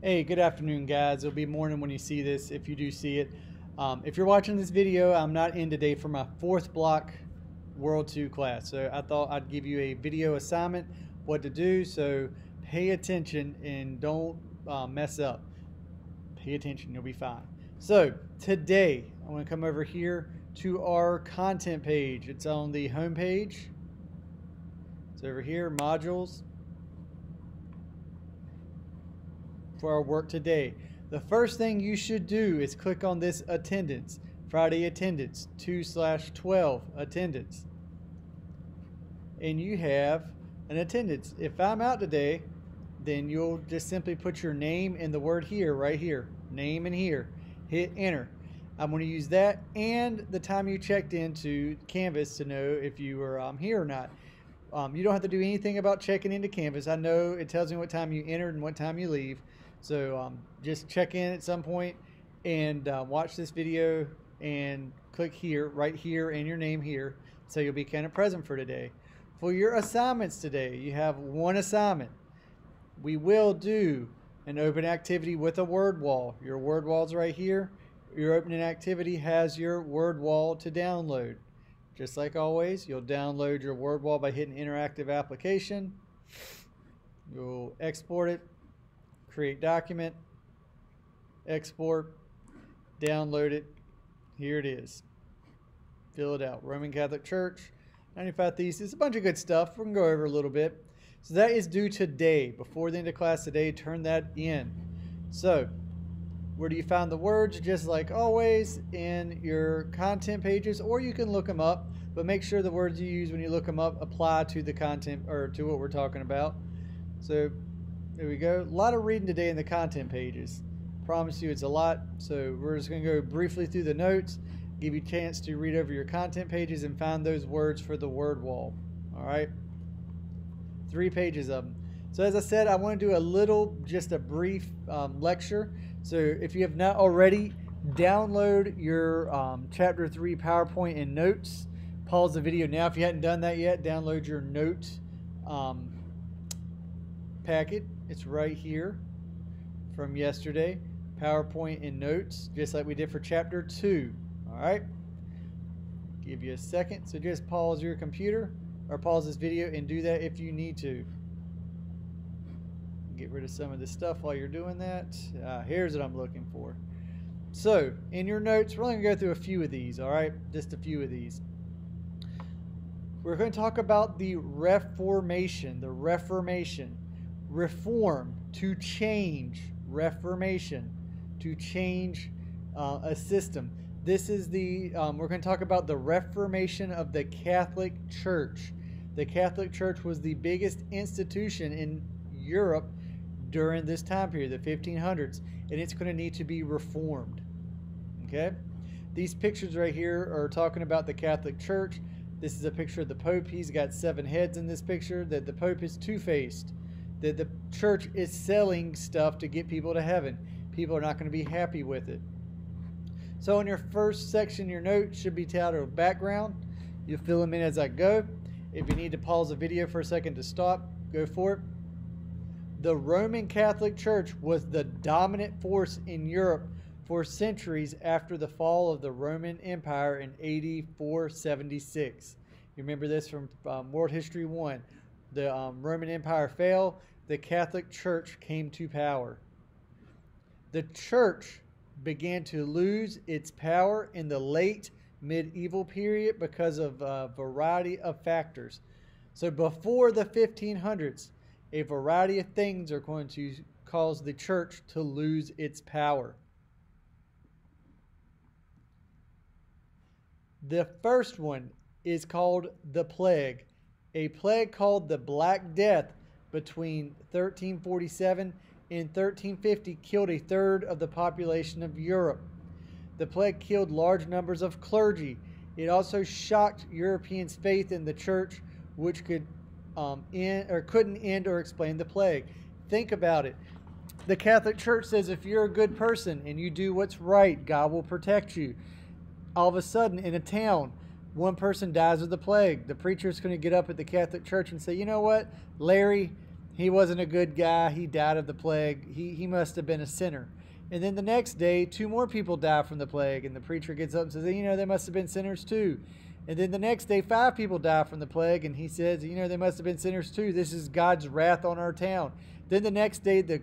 Hey, good afternoon, guys. It'll be morning when you see this, if you do see it. If you're watching this video, I'm not in today for my fourth block World 2 class. So I thought I'd give you a video assignment, what to do. So pay attention and don't mess up. Pay attention, you'll be fine. So today, I'm going to come over here to our content page. It's on the home page. It's over here, modules. For our work today. The first thing you should do is click on this attendance, Friday attendance, 2/12 attendance. And you have an attendance. If I'm out today, then you'll just simply put your name and the word here, right here, name and here, hit enter. I'm going to use that and the time you checked into Canvas to know if you were here or not. You don't have to do anything about checking into Canvas. I know it tells me what time you entered and what time you leave. So just check in at some point and watch this video and click here, right here, and your name here, so you'll be kind of present for today. For your assignments today, you have one assignment. We will do an open activity with a word wall. Your word wall's right here. Your opening activity has your word wall to download. Just like always, you'll download your word wall by hitting interactive application. You'll export it. Create document, export, download it. Here it is. Fill it out. Roman Catholic Church, 95 Thesis, a bunch of good stuff. We can go over a little bit. So that is due today. Before the end of class today, turn that in. So where do you find the words? Just like always in your content pages, or you can look them up, but make sure the words you use when you look them up apply to the content or to what we're talking about. So there we go. A lot of reading today in the content pages. Promise you it's a lot. So we're just going to go briefly through the notes, give you a chance to read over your content pages and find those words for the word wall. All right. 3 pages of them. So as I said, I want to do just a brief lecture. So if you have not already, download your chapter 3 PowerPoint and notes. Pause the video now if you hadn't done that yet. Download your note packet. It's right here from yesterday. PowerPoint and notes, just like we did for chapter 2. All right. Give you a second. So just pause your computer or pause this video and do that if you need to. Get rid of some of this stuff while you're doing that. Here's what I'm looking for. So in your notes, we're only going to go through a few of these. All right. Just a few of these. We're going to talk about the Reformation. The Reformation. Reform, to change. Reformation, to change a system. This is the, we're going to talk about the Reformation of the Catholic Church. The Catholic Church was the biggest institution in Europe during this time period, the 1500s, and it's going to need to be reformed. Okay? These pictures right here are talking about the Catholic Church. This is a picture of the Pope. He's got 7 heads in this picture. That the Pope is two-faced. That the church is selling stuff to get people to heaven. People are not going to be happy with it. So in your first section, your note should be titled Background. You'll fill them in as I go. If you need to pause the video for a second to stop, go for it. The Roman Catholic Church was the dominant force in Europe for centuries after the fall of the Roman Empire in AD 476. You remember this from World History 1. The Roman Empire fell. The Catholic Church came to power. The church began to lose its power in the late medieval period because of a variety of factors. So before the 1500s, a variety of things are going to cause the church to lose its power. The first one is called the plague. A plague called the Black Death between 1347 and 1350 killed a third of the population of Europe. The plague killed large numbers of clergy. It also shocked Europeans' faith in the church, which couldn't end or explain the plague. Think about it. The Catholic Church says if you're a good person and you do what's right, God will protect you. All of a sudden, in a town, one person dies of the plague. The preacher is going to get up at the Catholic Church and say, you know what, Larry, he wasn't a good guy. He died of the plague. He must have been a sinner. And then the next day, 2 more people die from the plague. And the preacher gets up and says, you know, they must have been sinners too. And then the next day, 5 people die from the plague. And he says, you know, they must have been sinners too. This is God's wrath on our town. Then the next day, the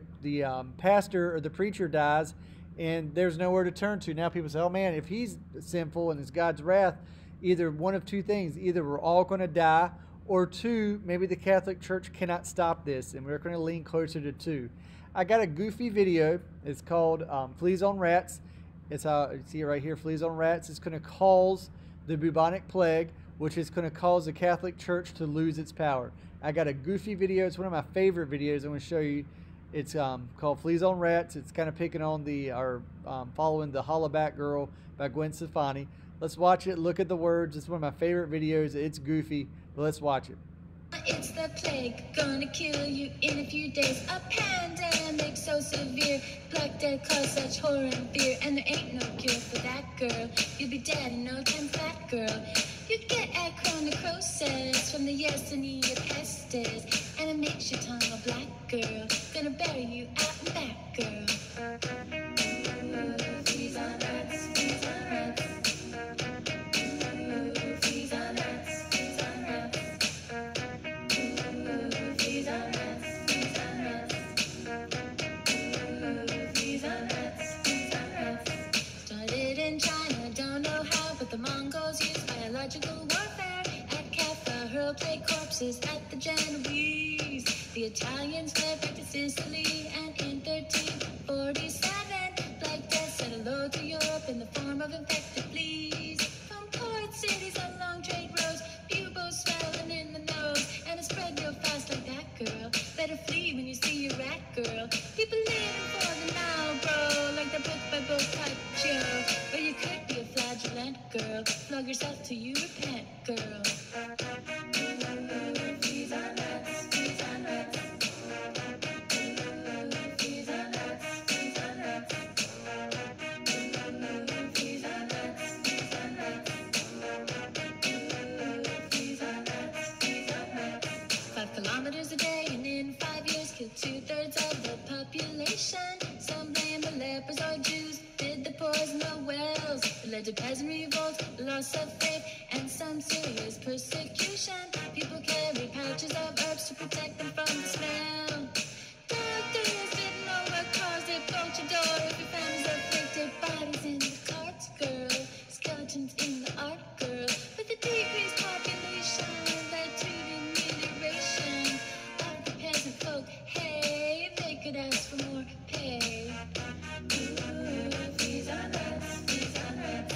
pastor or the preacher dies, and there's nowhere to turn to. Now people say, oh man, if he's sinful and it's God's wrath, either one of 2 things. Either we're all going to die, or 2, maybe the Catholic Church cannot stop this, and we're going to lean closer to 2. I got a goofy video. It's called Fleas on Rats. It's how you see it right here, fleas on rats. It's going to cause the bubonic plague, which is going to cause the Catholic Church to lose its power. I got a goofy video. It's one of my favorite videos. I'm going to show you. It's called Fleas on Rats. It's kind of picking on following the Hollaback Girl by Gwen Stefani. Let's watch it. Look at the words. It's one of my favorite videos. It's goofy, but let's watch it. It's the plague, gonna kill you in a few days. A pandemic so severe, Black Death caused such horror and fear. And there ain't no cure for that, girl. You'll be dead in no time flat, girl. You get acronecrosis from the Yersinia pestis, and it makes your tongue a black, girl. Gonna bury you out and back, girl. Fleas on rats, fleas on rats. Fleas on rats, fleas on rats. Fleas on rats, fleas on rats. Fleas on rats, fleas on rats. Started in China, don't know how, but the Mongols used biological warfare. At Kaffa, hurled plague corpses at the Genoese. The Italians fled back to Sicily, and in 1347, Black Death set a load to Europe in the form of infected fleas. From port cities on long trade roads, buboes swelling in the nose, and it spread real fast like that, girl. Better flee when you see a rat, girl. People living for the now, bro, like the book by Boccaccio. Or you could be a flagellant, girl. Flog yourself till you repent, girl. Fleas on rats, fleas on rats. Fleas on rats, fleas on rats. Fleas on rats, fleas on rats. Fleas on rats, fleas on rats. 5 kilometers a day, and in 5 years killed 2/3 of the population. Some blame the lepers or Jews, did the poison the wells. It led to peasant revolts, loss of faith, and some serious persecution. People carry pouches of herbs to protect them from the smell. Doctors didn't know what caused it. Bolt your door if your family's afflicted. Bodies in the carts, girl. Skeletons in the art, girl. With the decreased population led to the immigration of the peasant folk. Hey, they could ask for more pay. Fleas on rats, fleas on rats.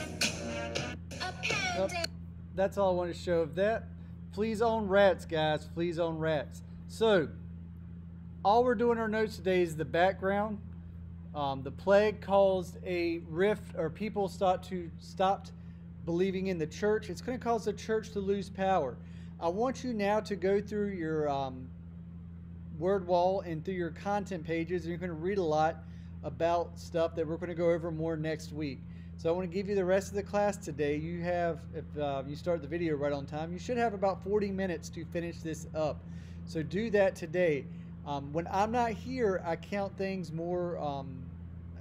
A pandemic. That's all I want to show of that. Fleas on rats, guys. Fleas on rats. So, all we're doing in our notes today is the background. The plague caused a rift, or people stopped believing in the church. It's going to cause the church to lose power. I want you now to go through your word wall and through your content pages, and you're going to read a lot about stuff that we're going to go over more next week. So I want to give you the rest of the class today. You have, if you start the video right on time, you should have about 40 minutes to finish this up. So do that today. When I'm not here, I count things more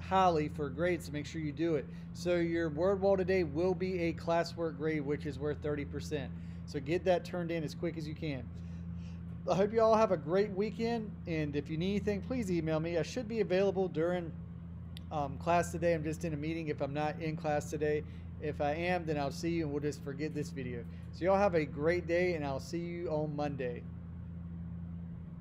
highly for grades to make sure you do it. So your word wall today will be a classwork grade, which is worth 30%. So get that turned in as quick as you can. I hope you all have a great weekend, and if you need anything, please email me. I should be available during class today. I'm just in a meeting if I'm not in class today. If I am, then I'll see you, and we'll just forget this video. So y'all have a great day, and I'll see you on Monday.